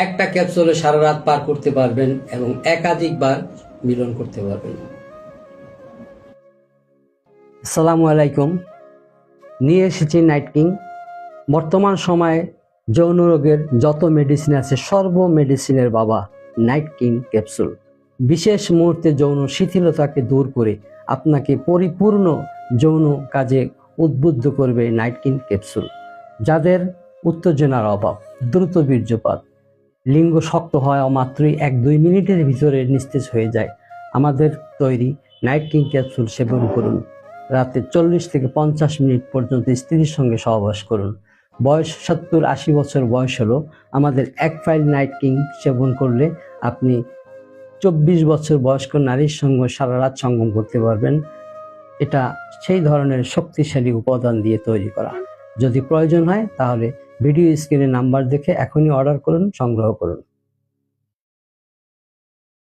একটা ক্যাপসুলে সারা রাত পার করতে পারবেন এবং একাধিকবার মিলন করতে পারবেন। আসসালামু আলাইকুম, নিয়ে এসেছি নাইট কিং। বর্তমান সময়ে যৌন রোগের যত মেডিসিন আছে সর্ব মেডিসিনের বাবা নাইট কিং ক্যাপসুল। বিশেষ মুহূর্তে যৌন শিথিলতাকে দূর করে আপনাকে পরিপূর্ণ যৌন কাজে উদ্বুদ্ধ করবে নাইট কিং ক্যাপসুল। যাদের উত্তেজনার অভাব, দ্রুত বীর্যপাত, লিঙ্গ শক্ত হওয়া মাত্রই 1-2 মিনিটের ভিতরে নিস্তেজ হয়ে যায়, আমাদের তৈরি নাইট কিং ক্যাপসুল সেবন করুন। রাতে 40 থেকে 50 মিনিট পর্যন্ত স্ত্রীর সঙ্গে সহবাস করুন। বয়স 70-80 বছর বয়স হলো, আমাদের এক ফাইল নাইট কিং সেবন করলে আপনি 24 বছর বয়স্ক নারীর সঙ্গে সারা রাত সঙ্গম করতে পারবেন। এটা সেই ধরনের শক্তিশালী উপাদান দিয়ে তৈরি করা। যদি প্রয়োজন হয় তাহলে ভিডিও স্ক্রিনে নাম্বার দেখে এখনই অর্ডার করুন, সংগ্রহ করুন।